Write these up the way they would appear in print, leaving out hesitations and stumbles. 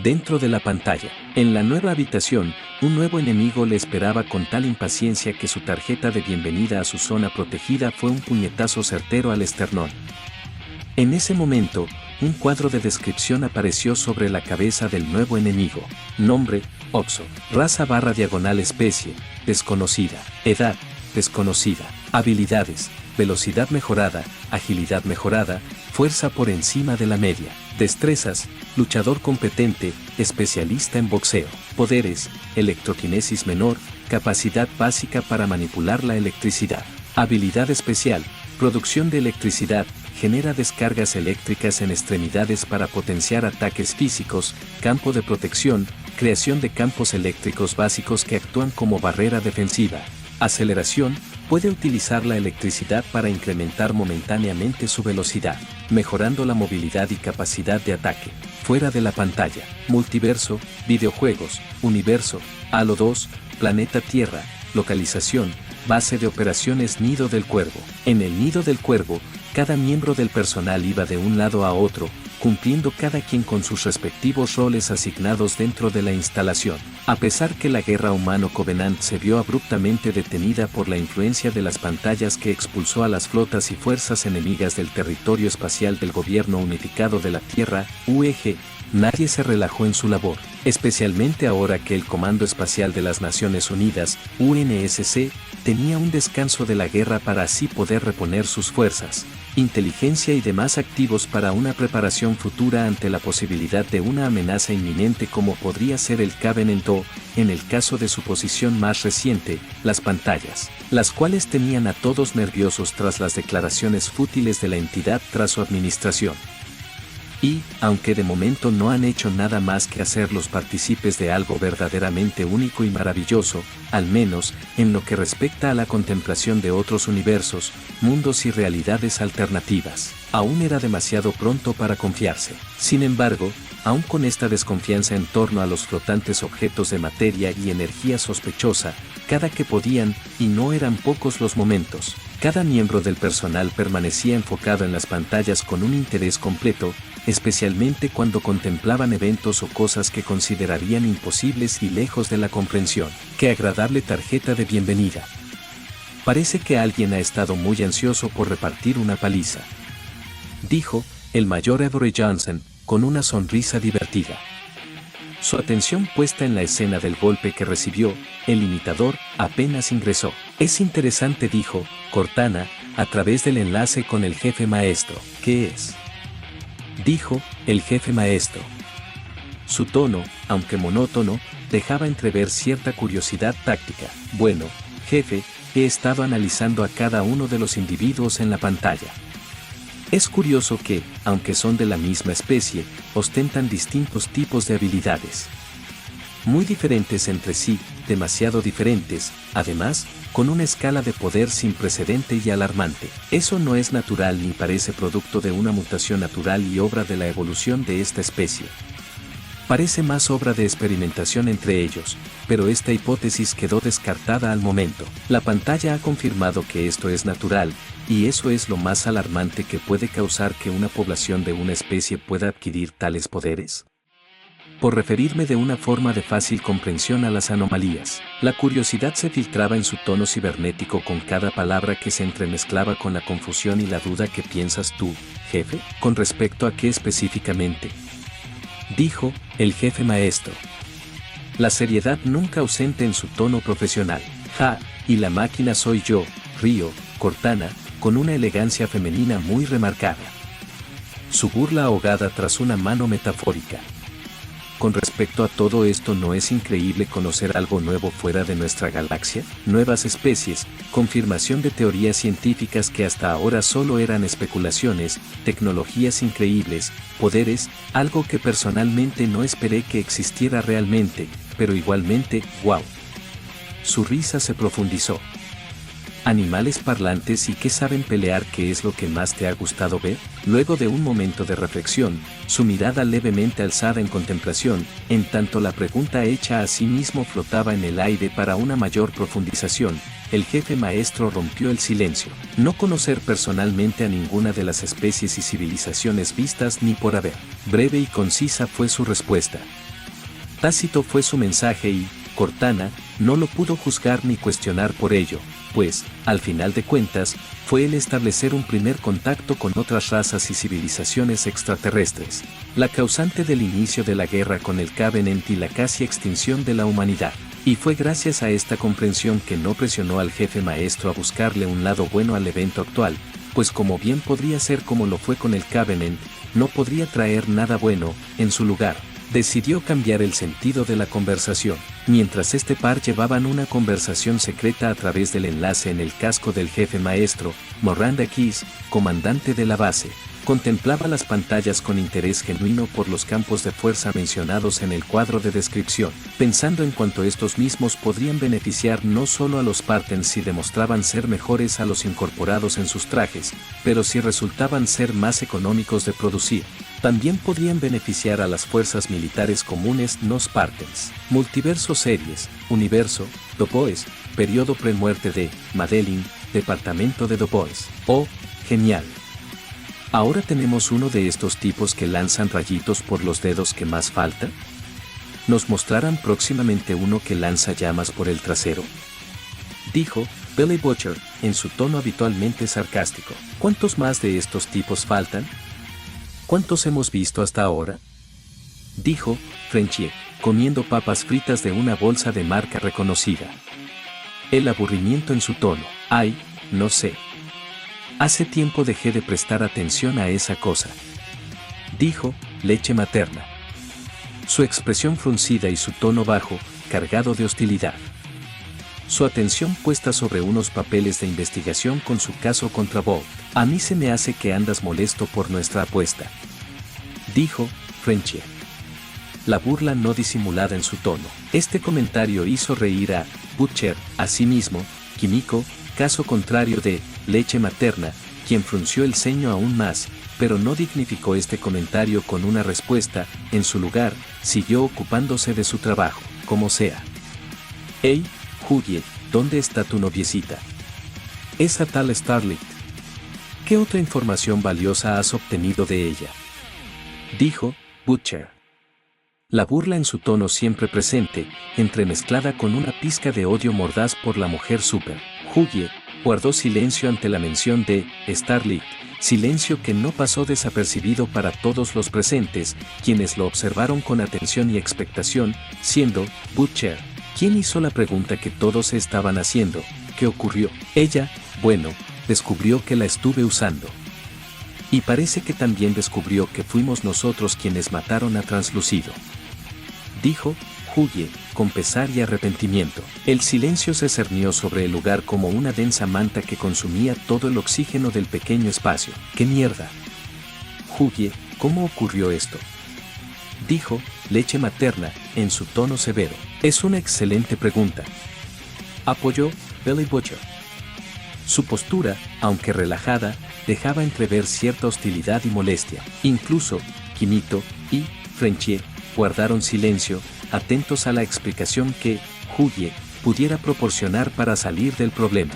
Dentro de la pantalla, en la nueva habitación, un nuevo enemigo le esperaba con tal impaciencia que su tarjeta de bienvenida a su zona protegida fue un puñetazo certero al esternón. En ese momento, un cuadro de descripción apareció sobre la cabeza del nuevo enemigo. Nombre, Oxo. Raza / diagonal especie, desconocida. Edad, desconocida. Habilidades, velocidad mejorada, agilidad mejorada, fuerza por encima de la media. Destrezas, luchador competente, especialista en boxeo. Poderes, electroquinesis menor, capacidad básica para manipular la electricidad. Habilidad especial, producción de electricidad, genera descargas eléctricas en extremidades para potenciar ataques físicos, campo de protección, creación de campos eléctricos básicos que actúan como barrera defensiva. Aceleración, puede utilizar la electricidad para incrementar momentáneamente su velocidad, mejorando la movilidad y capacidad de ataque. Fuera de la pantalla, multiverso, videojuegos, universo, Halo 2, planeta Tierra, localización, base de operaciones Nido del Cuervo. En el Nido del Cuervo, cada miembro del personal iba de un lado a otro, cumpliendo cada quien con sus respectivos roles asignados dentro de la instalación. A pesar que la guerra humano-Covenant se vio abruptamente detenida por la influencia de las pantallas que expulsó a las flotas y fuerzas enemigas del territorio espacial del Gobierno Unificado de la Tierra, UEG, nadie se relajó en su labor, especialmente ahora que el Comando Espacial de las Naciones Unidas, UNSC, tenía un descanso de la guerra para así poder reponer sus fuerzas, inteligencia y demás activos para una preparación futura ante la posibilidad de una amenaza inminente como podría ser el Covenant o, en el caso de su posición más reciente, las pantallas, las cuales tenían a todos nerviosos tras las declaraciones fútiles de la entidad tras su administración. Y, aunque de momento no han hecho nada más que hacerlos partícipes de algo verdaderamente único y maravilloso, al menos, en lo que respecta a la contemplación de otros universos, mundos y realidades alternativas, aún era demasiado pronto para confiarse. Sin embargo, aún con esta desconfianza en torno a los flotantes objetos de materia y energía sospechosa, cada que podían, y no eran pocos los momentos, cada miembro del personal permanecía enfocado en las pantallas con un interés completo, especialmente cuando contemplaban eventos o cosas que considerarían imposibles y lejos de la comprensión. ¡Qué agradable tarjeta de bienvenida! Parece que alguien ha estado muy ansioso por repartir una paliza, dijo el mayor Avery Johnson, con una sonrisa divertida. Su atención puesta en la escena del golpe que recibió, el imitador apenas ingresó. Es interesante, dijo Cortana, a través del enlace con el jefe maestro. ¿Qué es?, dijo el jefe maestro. Su tono, aunque monótono, dejaba entrever cierta curiosidad táctica. Bueno, jefe, he estado analizando a cada uno de los individuos en la pantalla. Es curioso que, aunque son de la misma especie, ostentan distintos tipos de habilidades. Muy diferentes entre sí, demasiado diferentes, además, con una escala de poder sin precedente y alarmante. Eso no es natural ni parece producto de una mutación natural y obra de la evolución de esta especie. Parece más obra de experimentación entre ellos, pero esta hipótesis quedó descartada al momento. La pantalla ha confirmado que esto es natural, y eso es lo más alarmante que puede causar que una población de una especie pueda adquirir tales poderes. Por referirme de una forma de fácil comprensión a las anomalías, la curiosidad se filtraba en su tono cibernético con cada palabra que se entremezclaba con la confusión y la duda. ¿Qué piensas tú, jefe, con respecto a qué específicamente?, dijo el jefe maestro. La seriedad nunca ausente en su tono profesional. Ja, y la máquina soy yo, río Cortana, con una elegancia femenina muy remarcada. Su burla ahogada tras una mano metafórica. Con respecto a todo esto, ¿no es increíble conocer algo nuevo fuera de nuestra galaxia? Nuevas especies, confirmación de teorías científicas que hasta ahora solo eran especulaciones, tecnologías increíbles, poderes, algo que personalmente no esperé que existiera realmente, pero igualmente, wow. Su risa se profundizó. ¿Animales parlantes y que saben pelear qué es lo que más te ha gustado ver? Luego de un momento de reflexión, su mirada levemente alzada en contemplación, en tanto la pregunta hecha a sí mismo flotaba en el aire para una mayor profundización, el jefe maestro rompió el silencio. No conocer personalmente a ninguna de las especies y civilizaciones vistas ni por haber. Breve y concisa fue su respuesta. Tácito fue su mensaje y, Cortana, no lo pudo juzgar ni cuestionar por ello, pues, al final de cuentas, fue el establecer un primer contacto con otras razas y civilizaciones extraterrestres, la causante del inicio de la guerra con el Covenant y la casi extinción de la humanidad. Y fue gracias a esta comprensión que no presionó al jefe maestro a buscarle un lado bueno al evento actual, pues como bien podría ser como lo fue con el Covenant, no podría traer nada bueno en su lugar. Decidió cambiar el sentido de la conversación. Mientras este par llevaban una conversación secreta a través del enlace en el casco del jefe maestro, Miranda Keyes, comandante de la base, contemplaba las pantallas con interés genuino por los campos de fuerza mencionados en el cuadro de descripción, pensando en cuanto estos mismos podrían beneficiar no solo a los Spartans si demostraban ser mejores a los incorporados en sus trajes, pero si resultaban ser más económicos de producir. También podrían beneficiar a las fuerzas militares comunes no Spartans. Multiverso Series, Universo, The Boys, Periodo Premuerte de Madeline, Departamento de The Boys. Oh, genial. ¿Ahora tenemos uno de estos tipos que lanzan rayitos por los dedos que más falta? ¿Nos mostrarán próximamente uno que lanza llamas por el trasero?, dijo Billy Butcher, en su tono habitualmente sarcástico. ¿Cuántos más de estos tipos faltan? ¿Cuántos hemos visto hasta ahora?, dijo Frenchie, comiendo papas fritas de una bolsa de marca reconocida. El aburrimiento en su tono. Ay, no sé. Hace tiempo dejé de prestar atención a esa cosa, dijo Leche Materna. Su expresión fruncida y su tono bajo, cargado de hostilidad. Su atención puesta sobre unos papeles de investigación con su caso contra Bolt. A mí se me hace que andas molesto por nuestra apuesta, dijo Frenchie. La burla no disimulada en su tono. Este comentario hizo reír a Butcher, asimismo, Kimiko, caso contrario de Leche Materna, quien frunció el ceño aún más, pero no dignificó este comentario con una respuesta. En su lugar, siguió ocupándose de su trabajo, como sea. Hey, Hughie, ¿dónde está tu noviecita? Esa tal Starlight. ¿Qué otra información valiosa has obtenido de ella?, dijo Butcher. La burla en su tono siempre presente, entremezclada con una pizca de odio mordaz por la mujer súper. Hughie guardó silencio ante la mención de Starlight, silencio que no pasó desapercibido para todos los presentes, quienes lo observaron con atención y expectación, siendo Butcher quien hizo la pregunta que todos se estaban haciendo. ¿Qué ocurrió? Ella, bueno, descubrió que la estuve usando. Y parece que también descubrió que fuimos nosotros quienes mataron a Translucido, dijo Hughie, con pesar y arrepentimiento. El silencio se cernió sobre el lugar como una densa manta que consumía todo el oxígeno del pequeño espacio. ¿Qué mierda? Hughie, ¿cómo ocurrió esto?, dijo Leche Materna, en su tono severo. Es una excelente pregunta, apoyó Billy Butcher. Su postura, aunque relajada, dejaba entrever cierta hostilidad y molestia. Incluso, Kimito y Frenchie guardaron silencio, atentos a la explicación que Hughie pudiera proporcionar para salir del problema.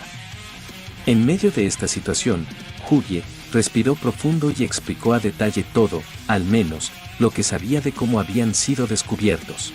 En medio de esta situación, Hughie respiró profundo y explicó a detalle todo, al menos, lo que sabía de cómo habían sido descubiertos.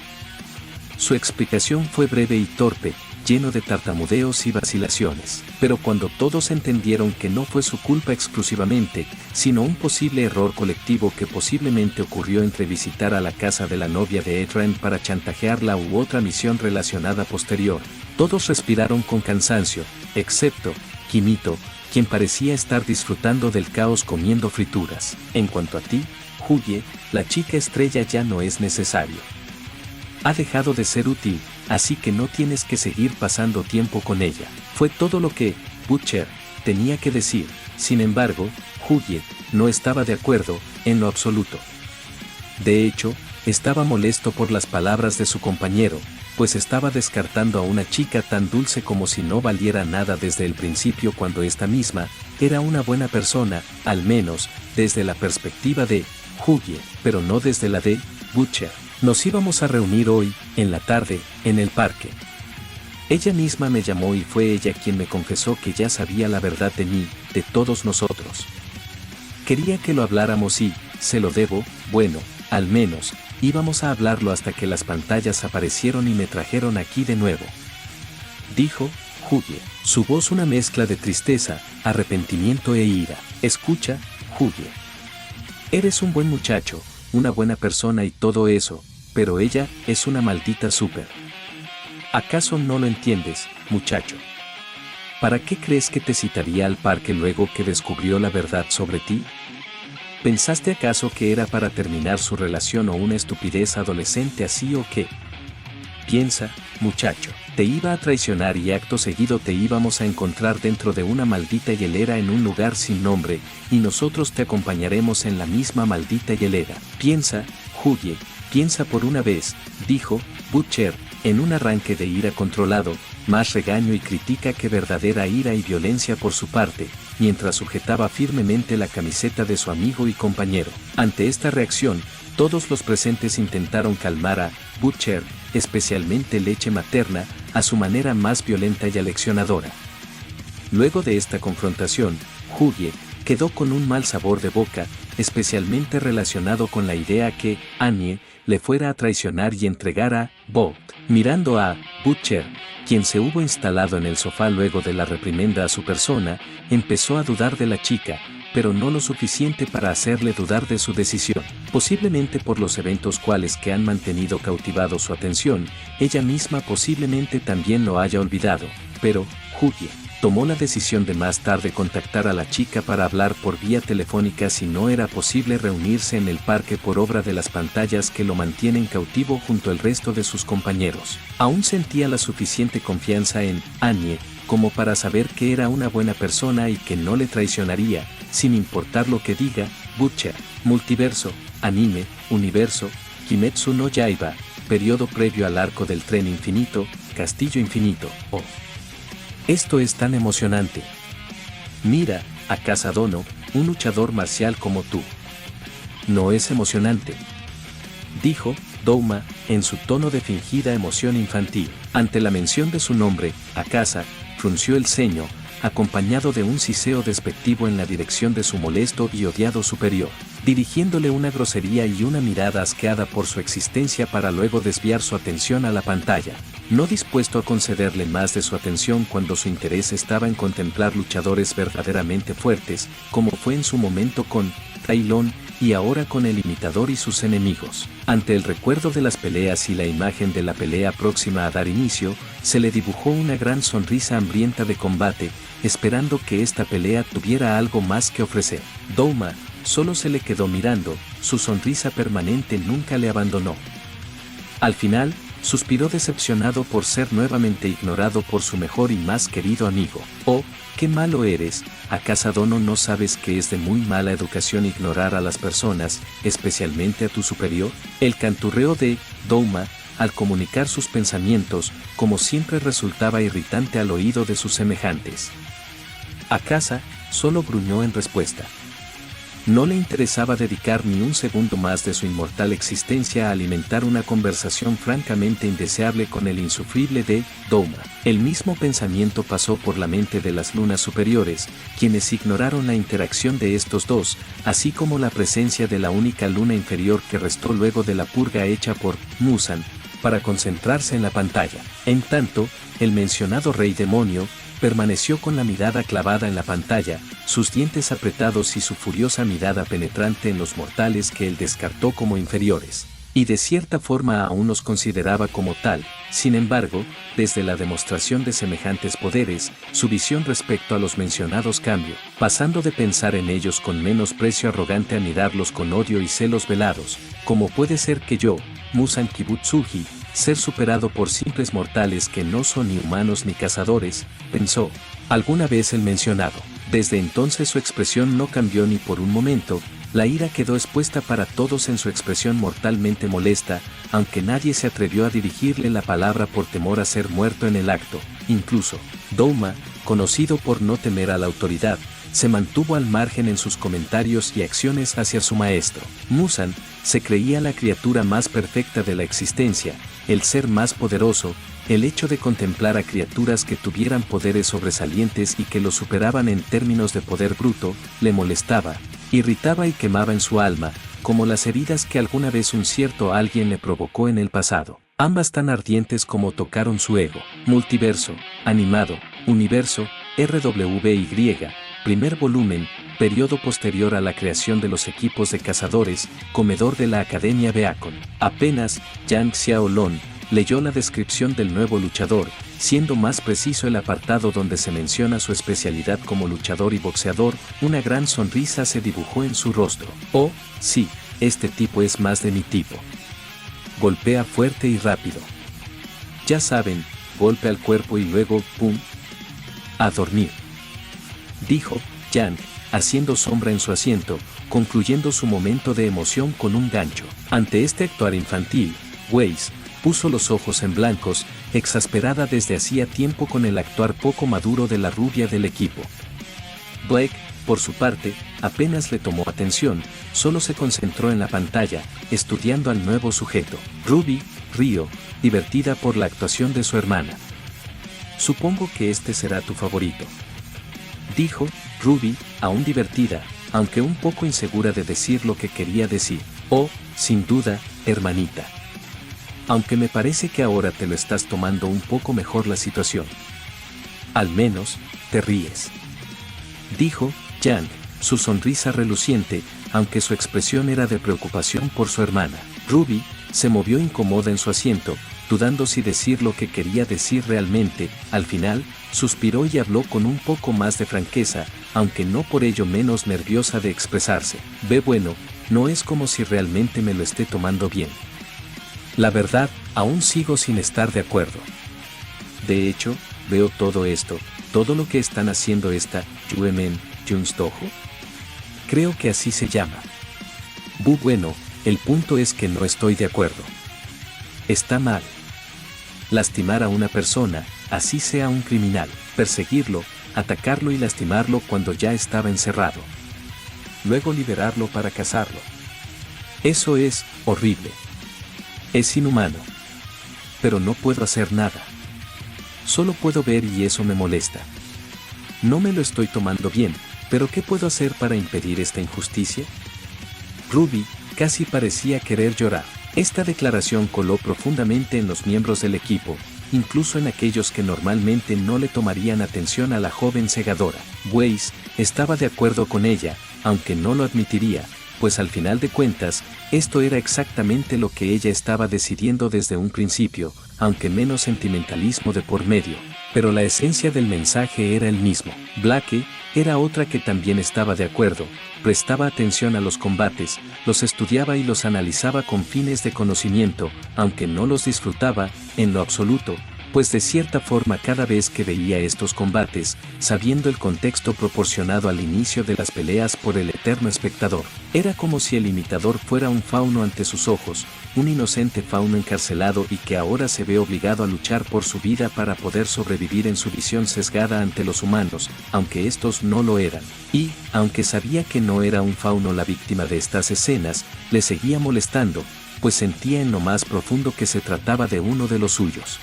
Su explicación fue breve y torpe, lleno de tartamudeos y vacilaciones. Pero cuando todos entendieron que no fue su culpa exclusivamente, sino un posible error colectivo que posiblemente ocurrió entre visitar a la casa de la novia de Edren para chantajearla u otra misión relacionada posterior, todos respiraron con cansancio, excepto Kimito, quien parecía estar disfrutando del caos comiendo frituras. En cuanto a ti, Hughie, la chica estrella ya no es necesario. Ha dejado de ser útil, así que no tienes que seguir pasando tiempo con ella. Fue todo lo que Butcher tenía que decir. Sin embargo, Hughie no estaba de acuerdo, en lo absoluto. De hecho, estaba molesto por las palabras de su compañero, pues estaba descartando a una chica tan dulce como si no valiera nada desde el principio cuando esta misma era una buena persona, al menos desde la perspectiva de Huggie, pero no desde la de Butcher. Nos íbamos a reunir hoy, en la tarde, en el parque. Ella misma me llamó y fue ella quien me confesó que ya sabía la verdad de mí, de todos nosotros. Quería que lo habláramos y, se lo debo, bueno, al menos, íbamos a hablarlo hasta que las pantallas aparecieron y me trajeron aquí de nuevo. Dijo Huggie, su voz una mezcla de tristeza, arrepentimiento e ira. Escucha, Huggie. Eres un buen muchacho, una buena persona y todo eso, pero ella es una maldita súper. ¿Acaso no lo entiendes, muchacho? ¿Para qué crees que te citaría al parque luego que descubrió la verdad sobre ti? ¿Pensaste acaso que era para terminar su relación o una estupidez adolescente así o qué? Piensa, muchacho, te iba a traicionar y acto seguido te íbamos a encontrar dentro de una maldita hielera en un lugar sin nombre, y nosotros te acompañaremos en la misma maldita hielera. Piensa, Huggie, piensa por una vez, dijo Butcher, en un arranque de ira controlado, más regaño y crítica que verdadera ira y violencia por su parte, mientras sujetaba firmemente la camiseta de su amigo y compañero. Ante esta reacción, todos los presentes intentaron calmar a Butcher, especialmente leche materna, a su manera más violenta y aleccionadora. Luego de esta confrontación, Huggie quedó con un mal sabor de boca, especialmente relacionado con la idea que Annie le fuera a traicionar y entregar a Bolt. Mirando a Butcher, quien se hubo instalado en el sofá luego de la reprimenda a su persona, empezó a dudar de la chica, pero no lo suficiente para hacerle dudar de su decisión. Posiblemente por los eventos cuales que han mantenido cautivado su atención, ella misma posiblemente también lo haya olvidado, pero Huggie tomó la decisión de más tarde contactar a la chica para hablar por vía telefónica si no era posible reunirse en el parque por obra de las pantallas que lo mantienen cautivo junto al resto de sus compañeros. Aún sentía la suficiente confianza en Annie como para saber que era una buena persona y que no le traicionaría, sin importar lo que diga Butcher. Multiverso, anime, universo, Kimetsu no Yaiba, periodo previo al arco del tren infinito, castillo infinito, oh. Esto es tan emocionante. Mira, a Casadono, un luchador marcial como tú. ¿No es emocionante?, dijo Douma, en su tono de fingida emoción infantil. Ante la mención de su nombre, Akasa frunció el ceño, acompañado de un siseo despectivo en la dirección de su molesto y odiado superior, dirigiéndole una grosería y una mirada asqueada por su existencia para luego desviar su atención a la pantalla, no dispuesto a concederle más de su atención cuando su interés estaba en contemplar luchadores verdaderamente fuertes, como fue en su momento con Tailón y ahora con el imitador y sus enemigos. Ante el recuerdo de las peleas y la imagen de la pelea próxima a dar inicio, se le dibujó una gran sonrisa hambrienta de combate, esperando que esta pelea tuviera algo más que ofrecer. Douma solo se le quedó mirando, su sonrisa permanente nunca le abandonó. Al final, suspiró decepcionado por ser nuevamente ignorado por su mejor y más querido amigo. Oh, qué malo eres, ¿acaso no sabes que es de muy mala educación ignorar a las personas, especialmente a tu superior? El canturreo de Douma, al comunicar sus pensamientos, como siempre resultaba irritante al oído de sus semejantes. Akasa solo gruñó en respuesta. No le interesaba dedicar ni un segundo más de su inmortal existencia a alimentar una conversación francamente indeseable con el insufrible de Douma. El mismo pensamiento pasó por la mente de las lunas superiores, quienes ignoraron la interacción de estos dos, así como la presencia de la única luna inferior que restó luego de la purga hecha por Musan, para concentrarse en la pantalla. En tanto, el mencionado rey demonio permaneció con la mirada clavada en la pantalla, sus dientes apretados y su furiosa mirada penetrante en los mortales que él descartó como inferiores, y de cierta forma aún los consideraba como tal. Sin embargo, desde la demostración de semejantes poderes, su visión respecto a los mencionados cambió, pasando de pensar en ellos con menosprecio arrogante a mirarlos con odio y celos velados. ¿Cómo puede ser que yo, Musan Kibutsuji, ser superado por simples mortales que no son ni humanos ni cazadores?, pensó alguna vez el mencionado. Desde entonces su expresión no cambió ni por un momento, La ira quedó expuesta para todos en su expresión mortalmente molesta, aunque nadie se atrevió a dirigirle la palabra por temor a ser muerto en el acto. Incluso, Douma, conocido por no temer a la autoridad, se mantuvo al margen en sus comentarios y acciones hacia su maestro. Muzan se creía la criatura más perfecta de la existencia, el ser más poderoso. El hecho de contemplar a criaturas que tuvieran poderes sobresalientes y que lo superaban en términos de poder bruto, le molestaba, irritaba y quemaba en su alma, como las heridas que alguna vez un cierto alguien le provocó en el pasado. Ambas tan ardientes como tocaron su ego. Multiverso, animado, Universo, RWBY, primer volumen, periodo posterior a la creación de los equipos de cazadores, comedor de la Academia Beacon. Apenas, Yang Xiaolong leyó la descripción del nuevo luchador, siendo más preciso el apartado donde se menciona su especialidad como luchador y boxeador, una gran sonrisa se dibujó en su rostro. Oh, sí, este tipo es más de mi tipo. Golpea fuerte y rápido. Ya saben, golpe al cuerpo y luego, ¡pum!, a dormir. Dijo Yang, haciendo sombra en su asiento, concluyendo su momento de emoción con un gancho. Ante este actuar infantil, Weiss puso los ojos en blancos, exasperada desde hacía tiempo con el actuar poco maduro de la rubia del equipo. Blake, por su parte, apenas le tomó atención, solo se concentró en la pantalla, estudiando al nuevo sujeto. Ruby rió, divertida por la actuación de su hermana. Supongo que este será tu favorito. Dijo Ruby, aún divertida, aunque un poco insegura de decir lo que quería decir. Oh, sin duda, hermanita. Aunque me parece que ahora te lo estás tomando un poco mejor la situación. Al menos, te ríes. Dijo Yang, su sonrisa reluciente, aunque su expresión era de preocupación por su hermana. Ruby se movió incómoda en su asiento, dudando si decir lo que quería decir realmente. Al final, suspiró y habló con un poco más de franqueza, aunque no por ello menos nerviosa de expresarse. Bueno, no es como si realmente me lo esté tomando bien. La verdad, aún sigo sin estar de acuerdo. De hecho, veo todo esto, todo lo que están haciendo esta Yuemen Junstojo. Creo que así se llama. Bueno, el punto es que no estoy de acuerdo. Está mal. Lastimar a una persona, así sea un criminal, perseguirlo, atacarlo y lastimarlo cuando ya estaba encerrado. Luego liberarlo para cazarlo. Eso es horrible. Es inhumano. Pero no puedo hacer nada. Solo puedo ver y eso me molesta. No me lo estoy tomando bien, pero ¿qué puedo hacer para impedir esta injusticia? Ruby casi parecía querer llorar. Esta declaración coló profundamente en los miembros del equipo, incluso en aquellos que normalmente no le tomarían atención a la joven segadora. Weiss estaba de acuerdo con ella, aunque no lo admitiría, pues al final de cuentas, esto era exactamente lo que ella estaba decidiendo desde un principio, aunque menos sentimentalismo de por medio, pero la esencia del mensaje era el mismo. Blake era otra que también estaba de acuerdo, prestaba atención a los combates, los estudiaba y los analizaba con fines de conocimiento, aunque no los disfrutaba, en lo absoluto, pues de cierta forma cada vez que veía estos combates, sabiendo el contexto proporcionado al inicio de las peleas por el eterno espectador, era como si el imitador fuera un fauno ante sus ojos, un inocente fauno encarcelado y que ahora se ve obligado a luchar por su vida para poder sobrevivir en su visión sesgada ante los humanos, aunque estos no lo eran. Y, aunque sabía que no era un fauno la víctima de estas escenas, le seguía molestando, pues sentía en lo más profundo que se trataba de uno de los suyos.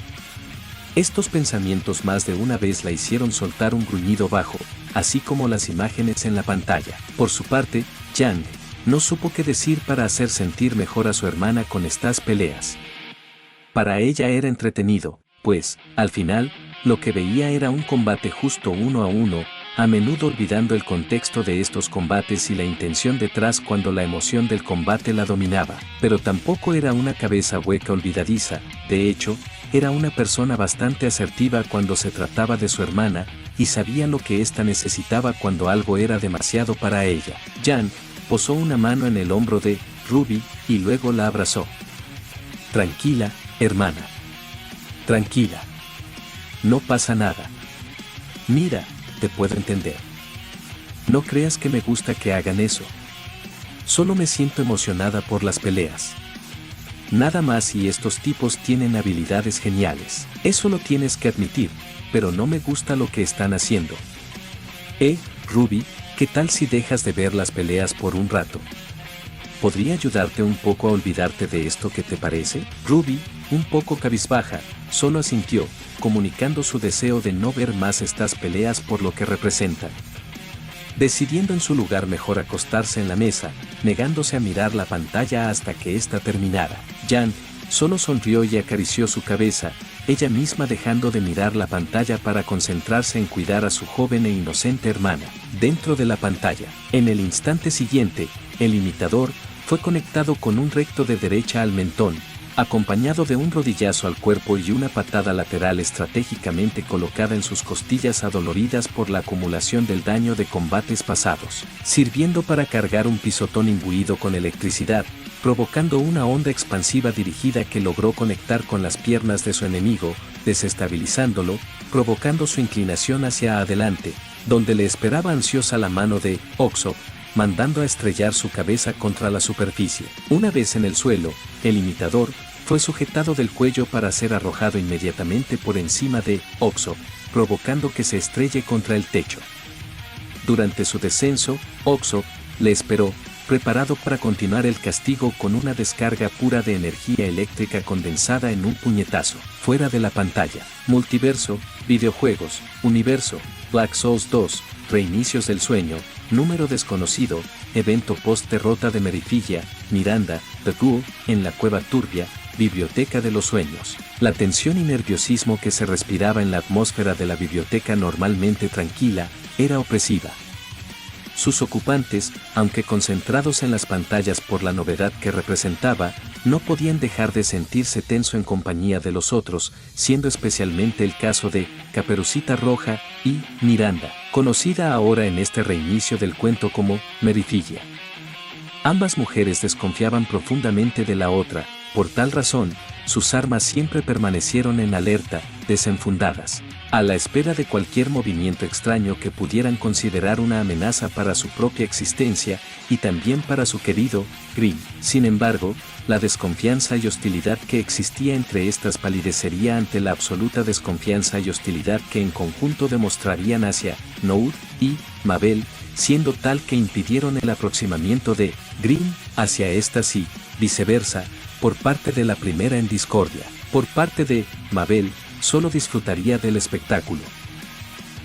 Estos pensamientos más de una vez la hicieron soltar un gruñido bajo, así como las imágenes en la pantalla. Por su parte, Yang no supo qué decir para hacer sentir mejor a su hermana con estas peleas. Para ella era entretenido, pues, al final, lo que veía era un combate justo uno a uno, a menudo olvidando el contexto de estos combates y la intención detrás cuando la emoción del combate la dominaba. Pero tampoco era una cabeza hueca olvidadiza, de hecho, era una persona bastante asertiva cuando se trataba de su hermana, y sabía lo que ésta necesitaba cuando algo era demasiado para ella. Yang posó una mano en el hombro de Ruby, y luego la abrazó. Tranquila, hermana. Tranquila. No pasa nada. Mira, te puedo entender. No creas que me gusta que hagan eso. Solo me siento emocionada por las peleas. Nada más, y estos tipos tienen habilidades geniales. Eso lo tienes que admitir, pero no me gusta lo que están haciendo. Ruby, ¿qué tal si dejas de ver las peleas por un rato? ¿Podría ayudarte un poco a olvidarte de esto, qué te parece? Ruby, un poco cabizbaja, solo asintió, comunicando su deseo de no ver más estas peleas por lo que representan. Decidiendo en su lugar mejor acostarse en la mesa, negándose a mirar la pantalla hasta que ésta terminara. Jan solo sonrió y acarició su cabeza, ella misma dejando de mirar la pantalla para concentrarse en cuidar a su joven e inocente hermana. Dentro de la pantalla, en el instante siguiente, el imitador fue conectado con un recto de derecha al mentón, acompañado de un rodillazo al cuerpo y una patada lateral estratégicamente colocada en sus costillas adoloridas por la acumulación del daño de combates pasados, sirviendo para cargar un pisotón imbuido con electricidad, provocando una onda expansiva dirigida que logró conectar con las piernas de su enemigo, desestabilizándolo, provocando su inclinación hacia adelante, donde le esperaba ansiosa la mano de Oxo, mandando a estrellar su cabeza contra la superficie. Una vez en el suelo, el imitador fue sujetado del cuello para ser arrojado inmediatamente por encima de Oxo, provocando que se estrelle contra el techo. Durante su descenso, Oxo le esperó, preparado para continuar el castigo con una descarga pura de energía eléctrica condensada en un puñetazo. Fuera de la pantalla, multiverso, videojuegos, universo, Black Souls 2, reinicios del sueño, número desconocido, evento post-derrota de Merifilla, Miranda, The Ghoul, en la cueva turbia, biblioteca de los sueños. La tensión y nerviosismo que se respiraba en la atmósfera de la biblioteca normalmente tranquila, era opresiva. Sus ocupantes, aunque concentrados en las pantallas por la novedad que representaba, no podían dejar de sentirse tenso en compañía de los otros, siendo especialmente el caso de Caperucita Roja y Miranda, conocida ahora en este reinicio del cuento como Merifilla. Ambas mujeres desconfiaban profundamente de la otra, por tal razón, sus armas siempre permanecieron en alerta, desenfundadas, a la espera de cualquier movimiento extraño que pudieran considerar una amenaza para su propia existencia y también para su querido Grimm. Sin embargo, la desconfianza y hostilidad que existía entre estas palidecería ante la absoluta desconfianza y hostilidad que en conjunto demostrarían hacia Noud y Mabel, siendo tal que impidieron el aproximamiento de Grimm hacia estas y, viceversa, por parte de la primera en discordia. Por parte de Mabel, solo disfrutaría del espectáculo.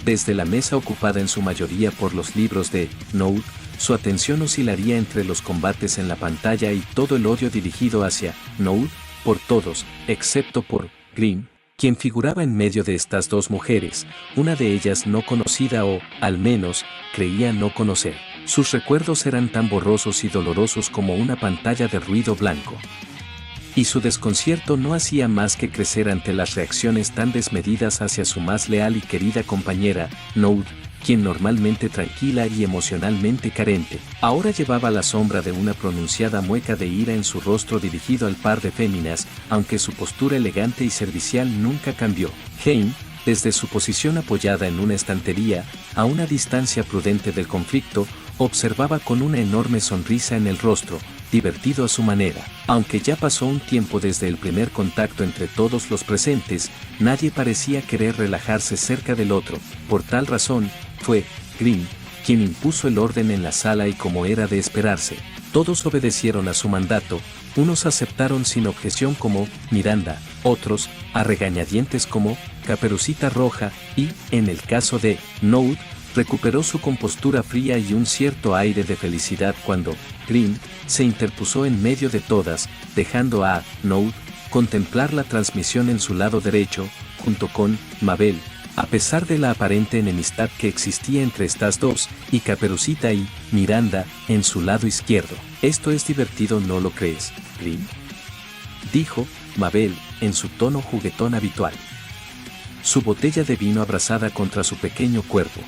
Desde la mesa ocupada en su mayoría por los libros de Noud, su atención oscilaría entre los combates en la pantalla y todo el odio dirigido hacia Noud, por todos, excepto por Grimm, quien figuraba en medio de estas dos mujeres, una de ellas no conocida o, al menos, creía no conocer. Sus recuerdos eran tan borrosos y dolorosos como una pantalla de ruido blanco. Y su desconcierto no hacía más que crecer ante las reacciones tan desmedidas hacia su más leal y querida compañera, Noud, quien normalmente tranquila y emocionalmente carente, ahora llevaba la sombra de una pronunciada mueca de ira en su rostro dirigido al par de féminas, aunque su postura elegante y servicial nunca cambió. Hein, desde su posición apoyada en una estantería, a una distancia prudente del conflicto, observaba con una enorme sonrisa en el rostro, divertido a su manera. Aunque ya pasó un tiempo desde el primer contacto entre todos los presentes, nadie parecía querer relajarse cerca del otro. Por tal razón, fue Grimm quien impuso el orden en la sala y, como era de esperarse, todos obedecieron a su mandato. Unos aceptaron sin objeción como Miranda, otros a regañadientes como Caperucita Roja y, en el caso de Noud, recuperó su compostura fría y un cierto aire de felicidad cuando Grimm se interpuso en medio de todas, dejando a Noud contemplar la transmisión en su lado derecho, junto con Mabel, a pesar de la aparente enemistad que existía entre estas dos, y Caperucita y Miranda en su lado izquierdo. «Esto es divertido, ¿no lo crees, Grimm?», dijo Mabel en su tono juguetón habitual. Su botella de vino abrazada contra su pequeño cuerpo.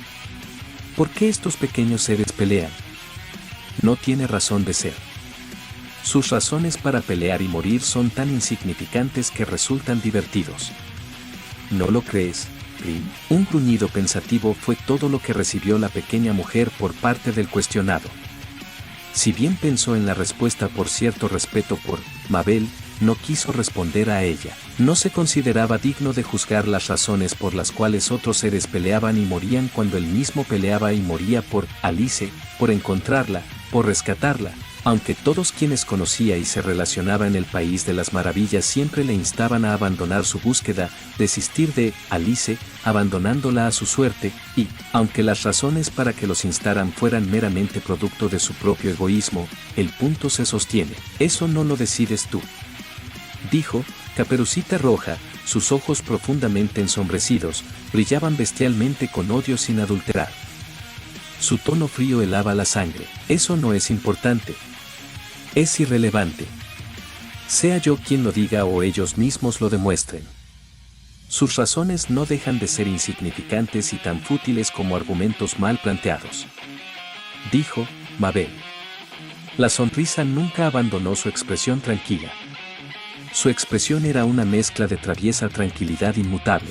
¿Por qué estos pequeños seres pelean? No tiene razón de ser. Sus razones para pelear y morir son tan insignificantes que resultan divertidos. ¿No lo crees, Grimm? Un gruñido pensativo fue todo lo que recibió la pequeña mujer por parte del cuestionado. Si bien pensó en la respuesta por cierto respeto por Mabel, no quiso responder a ella. No se consideraba digno de juzgar las razones por las cuales otros seres peleaban y morían cuando él mismo peleaba y moría por Alice, por encontrarla, por rescatarla. Aunque todos quienes conocía y se relacionaba en el País de las Maravillas siempre le instaban a abandonar su búsqueda, desistir de Alice, abandonándola a su suerte, y, aunque las razones para que los instaran fueran meramente producto de su propio egoísmo, el punto se sostiene. Eso no lo decides tú, dijo. Caperucita Roja, sus ojos profundamente ensombrecidos, brillaban bestialmente con odio sin adulterar. Su tono frío helaba la sangre. Eso no es importante. Es irrelevante. Sea yo quien lo diga o ellos mismos lo demuestren. Sus razones no dejan de ser insignificantes y tan fútiles como argumentos mal planteados, dijo Mabel. La sonrisa nunca abandonó su expresión tranquila. Su expresión era una mezcla de traviesa tranquilidad inmutable.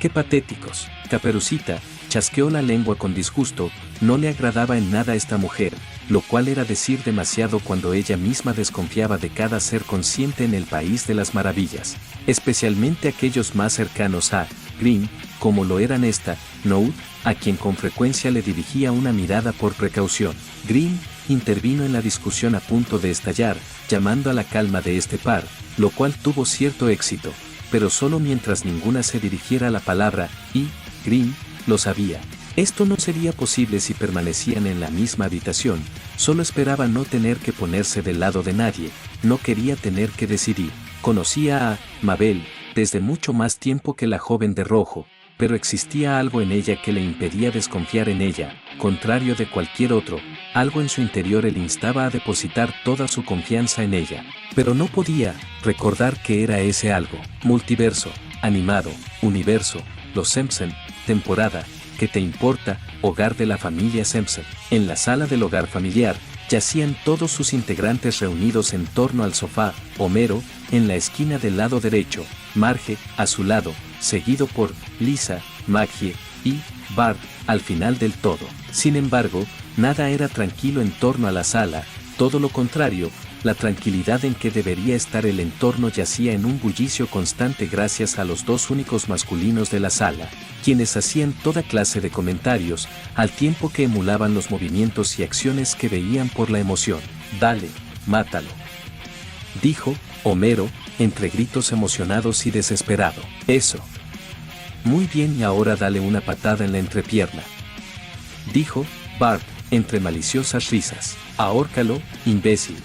¡Qué patéticos! Caperucita chasqueó la lengua con disgusto, no le agradaba en nada esta mujer, lo cual era decir demasiado cuando ella misma desconfiaba de cada ser consciente en el País de las Maravillas, especialmente aquellos más cercanos a Green, como lo eran esta, Noud, a quien con frecuencia le dirigía una mirada por precaución. Green intervino en la discusión a punto de estallar, llamando a la calma de este par, lo cual tuvo cierto éxito, pero solo mientras ninguna se dirigiera la palabra, y Green lo sabía. Esto no sería posible si permanecían en la misma habitación, solo esperaba no tener que ponerse del lado de nadie, no quería tener que decidir. Conocía a Mabel desde mucho más tiempo que la joven de rojo, pero existía algo en ella que le impedía desconfiar en ella, contrario de cualquier otro, algo en su interior le instaba a depositar toda su confianza en ella, pero no podía recordar qué era ese algo. Multiverso, animado, universo, los Simpson, temporada, ¿qué te importa? Hogar de la familia Simpson. En la sala del hogar familiar, yacían todos sus integrantes reunidos en torno al sofá, Homero, en la esquina del lado derecho, Marge, a su lado, seguido por Lisa, Maggie y Bart, al final del todo. Sin embargo, nada era tranquilo en torno a la sala, todo lo contrario, la tranquilidad en que debería estar el entorno yacía en un bullicio constante gracias a los dos únicos masculinos de la sala, quienes hacían toda clase de comentarios, al tiempo que emulaban los movimientos y acciones que veían por la emoción. «Dale, mátalo», dijo Homero, entre gritos emocionados y desesperado. «Eso. Muy bien, y ahora dale una patada en la entrepierna», dijo Bart, entre maliciosas risas. «Ahórcalo, imbécil.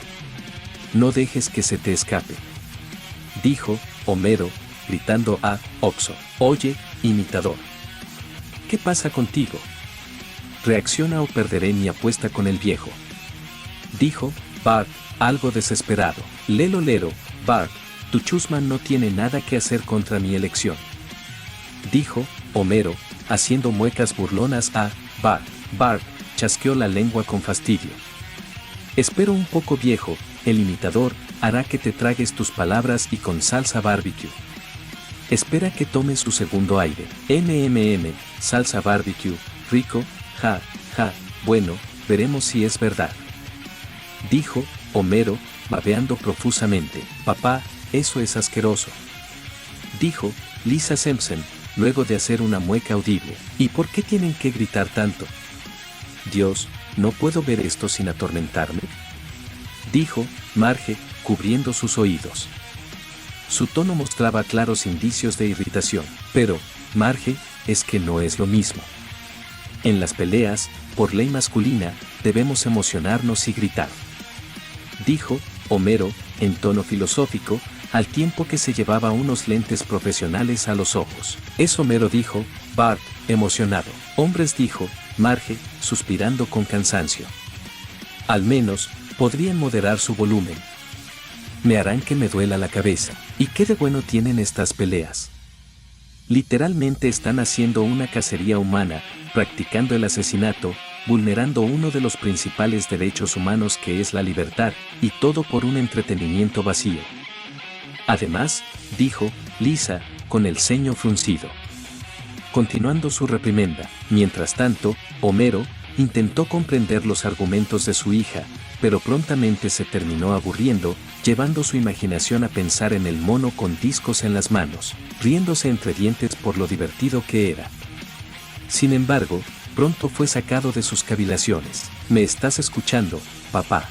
No dejes que se te escape», dijo Homero, gritando a Oxo. «Oye, imitador. ¿Qué pasa contigo? Reacciona o perderé mi apuesta con el viejo», dijo Bart, algo desesperado. «Lelo, Bart, tu chusma no tiene nada que hacer contra mi elección», dijo Homero, haciendo muecas burlonas a Bart. Bart chasqueó la lengua con fastidio. «Espero un poco, viejo, el imitador hará que te tragues tus palabras y con salsa barbecue. Espera que tome su segundo aire. Salsa barbecue, rico, ja, bueno, veremos si es verdad», dijo Homero, babeando profusamente. «Papá, eso es asqueroso», dijo Lisa Simpson, luego de hacer una mueca audible. «¿Y por qué tienen que gritar tanto? Dios, ¿no puedo ver esto sin atormentarme?», dijo Marge, cubriendo sus oídos. Su tono mostraba claros indicios de irritación. «Pero, Marge, es que no es lo mismo. En las peleas, por ley masculina, debemos emocionarnos y gritar», dijo Homero, en tono filosófico, al tiempo que se llevaba unos lentes profesionales a los ojos. «Es Homero», dijo Bart, emocionado. «Hombres», dijo Marge, suspirando con cansancio. «Al menos, podrían moderar su volumen. Me harán que me duela la cabeza. ¿Y qué de bueno tienen estas peleas? Literalmente están haciendo una cacería humana, practicando el asesinato, vulnerando uno de los principales derechos humanos que es la libertad, y todo por un entretenimiento vacío». «Además», dijo Lisa, con el ceño fruncido, continuando su reprimenda. Mientras tanto, Homero, Intentó comprender los argumentos de su hija, pero prontamente se terminó aburriendo, llevando su imaginación a pensar en el mono con discos en las manos, riéndose entre dientes por lo divertido que era. Sin embargo, pronto fue sacado de sus cavilaciones. «¿Me estás escuchando, papá?»,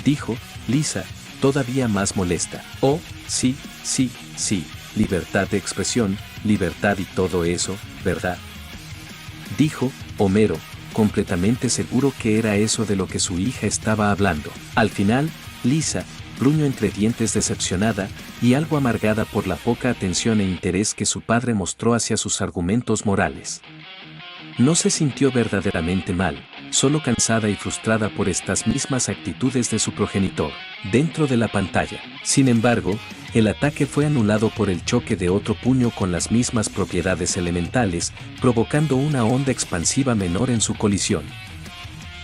dijo Lisa, todavía más molesta. «Oh, sí, sí, sí, libertad de expresión, libertad y todo eso, ¿verdad?», dijo Homero, completamente seguro que era eso de lo que su hija estaba hablando. Al final, Lisa, gruñó entre dientes decepcionada y algo amargada por la poca atención e interés que su padre mostró hacia sus argumentos morales. No se sintió verdaderamente mal, solo cansada y frustrada por estas mismas actitudes de su progenitor. Dentro de la pantalla, sin embargo, el ataque fue anulado por el choque de otro puño con las mismas propiedades elementales, provocando una onda expansiva menor en su colisión.